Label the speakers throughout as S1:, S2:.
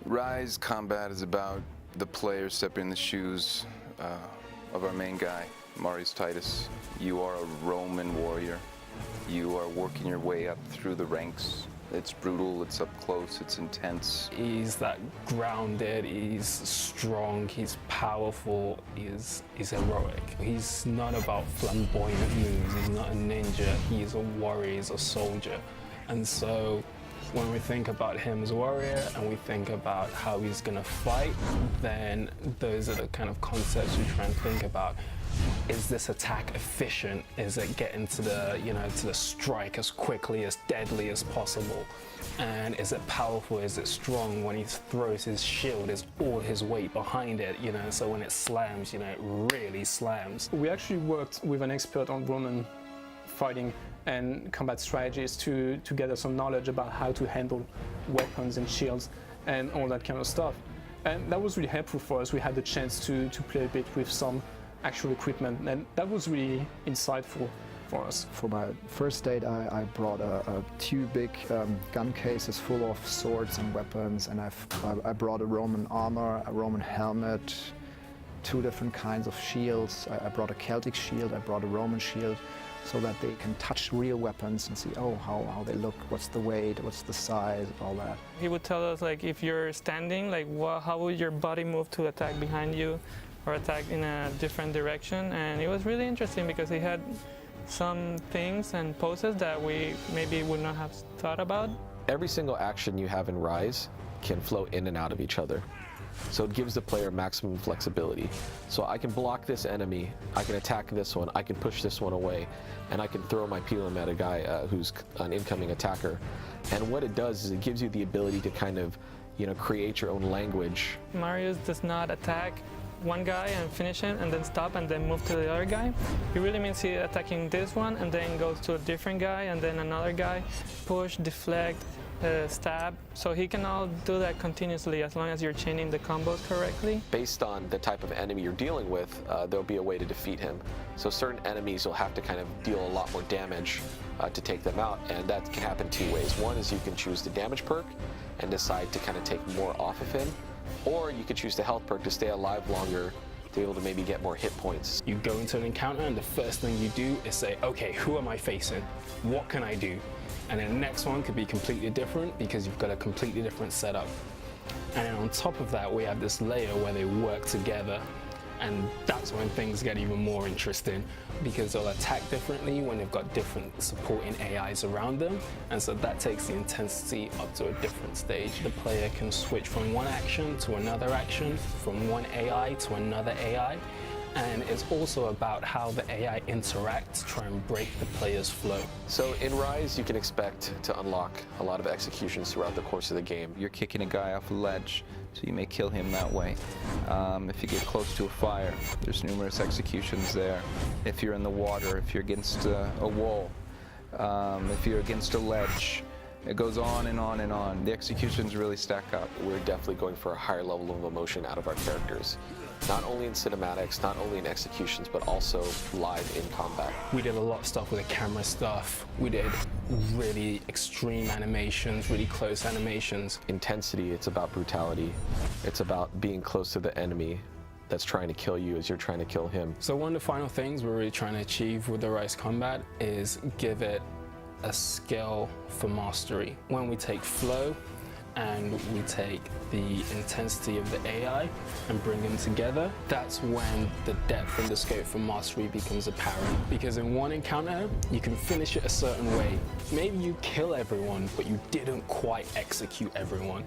S1: Ryse combat is about the player stepping in the shoes of our main guy, Marius Titus. You are a Roman warrior. You are working your way up through the ranks. It's brutal, it's up close, it's intense.
S2: He's that grounded, he's strong, he's powerful, he's heroic. He's not about flamboyant moves, he's not a ninja, he's a warrior, he's a soldier. And so when we think about him as a warrior and we think about how he's gonna fight, then those are the kind of concepts we try and think about. Is this attack efficient? Is it getting to the, to the strike as quickly, as deadly as possible? And is it powerful? Is it strong? When he throws his shield, is all his weight behind it, so when it slams, it really slams.
S3: We actually worked with an expert on Roman fighting and combat strategies to gather some knowledge about how to handle weapons and shields and all that kind of stuff. And that was really helpful for us. We had the chance to play a bit with some actual equipment, and that was really insightful for us.
S4: For my first date, I brought two big gun cases full of swords and weapons, and I brought a Roman armor, a Roman helmet, two different kinds of shields. I brought a Celtic shield, I brought a Roman shield, so that they can touch real weapons and see, how they look, what's the weight, what's the size, all that.
S5: He would tell us, if you're standing, how would your body move to attack behind you or attack in a different direction. And it was really interesting because he had some things and poses that we maybe would not have thought about.
S6: Every single action you have in Ryse can flow in and out of each other. So it gives the player maximum flexibility. So I can block this enemy, I can attack this one, I can push this one away, and I can throw my pilum at a guy who's an incoming attacker. And what it does is it gives you the ability to kind of, create your own language.
S5: Marius does not attack one guy and finish him and then stop and then move to the other guy. He really means he's attacking this one and then goes to a different guy and then another guy, push, deflect, stab. So he can all do that continuously as long as you're chaining the combos correctly.
S6: Based on the type of enemy you're dealing with, there'll be a way to defeat him. So certain enemies will have to kind of deal a lot more damage to take them out, and that can happen two ways. One is you can choose the damage perk and decide to kind of take more off of him, or you could choose the health perk to stay alive longer, to be able to maybe get more hit points.
S2: You go into an encounter and the first thing you do is say, okay, who am I facing? What can I do? And then the next one could be completely different because you've got a completely different setup. And then on top of that, we have this layer where they work together. And that's when things get even more interesting because they'll attack differently when they've got different supporting AIs around them. And so that takes the intensity up to a different stage. The player can switch from one action to another action, from one AI to another AI. And it's also about how the AI interacts to try and break the player's flow.
S6: So in Ryse, you can expect to unlock a lot of executions throughout the course of the game.
S1: You're kicking a guy off a ledge, so you may kill him that way. If you get close to a fire, there's numerous executions there. If you're in the water, if you're against a wall, if you're against a ledge, it goes on and on and on. The executions really stack up.
S6: We're definitely going for a higher level of emotion out of our characters. Not only in cinematics, not only in executions, but also live in combat.
S2: We did a lot of stuff with the camera stuff. We did really extreme animations, really close animations.
S6: Intensity, it's about brutality. It's about being close to the enemy that's trying to kill you as you're trying to kill him.
S2: So one of the final things we're really trying to achieve with the Ryse combat is give it a skill for mastery. When we take flow and we take the intensity of the AI and bring them together, that's when the depth and the scope for mastery becomes apparent. Because in one encounter, you can finish it a certain way. Maybe you kill everyone, but you didn't quite execute everyone.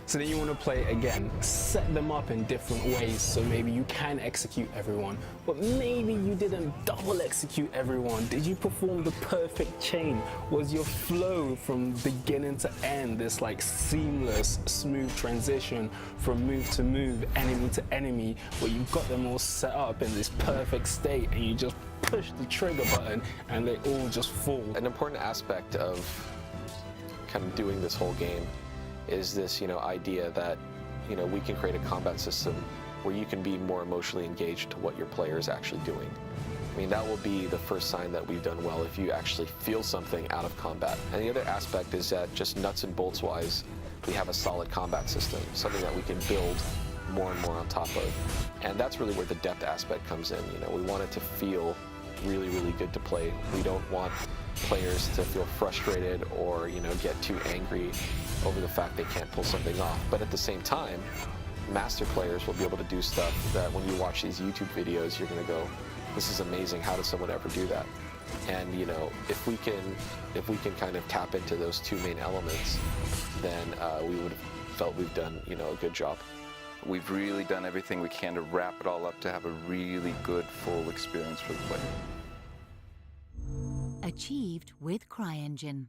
S2: So then you want to play it again, set them up in different ways so maybe you can execute everyone, but maybe you didn't double execute everyone. Did you perform the perfect chain? Was your flow from beginning to end this seamless, smooth transition from move to move, enemy to enemy, where you've got them all set up in this perfect state and you just push the trigger button and they all just fall?
S6: An important aspect of kind of doing this whole game is this, idea that, we can create a combat system where you can be more emotionally engaged to what your player is actually doing. I mean, that will be the first sign that we've done well if you actually feel something out of combat. And the other aspect is that just nuts and bolts wise, we have a solid combat system, something that we can build more and more on top of. And that's really where the depth aspect comes in. You know, we want it to feel really, really good to play. We don't want players to feel frustrated or, you know, get too angry over the fact they can't pull something off. But at the same time, master players will be able to do stuff that when you watch these YouTube videos, you're going to go, this is amazing, how does someone ever do that? And, you know, if we can kind of tap into those two main elements, then we would have felt we've done, you know, a good job.
S1: We've really done everything we can to wrap it all up to have a really good, full experience for the player.
S7: Achieved with CryEngine.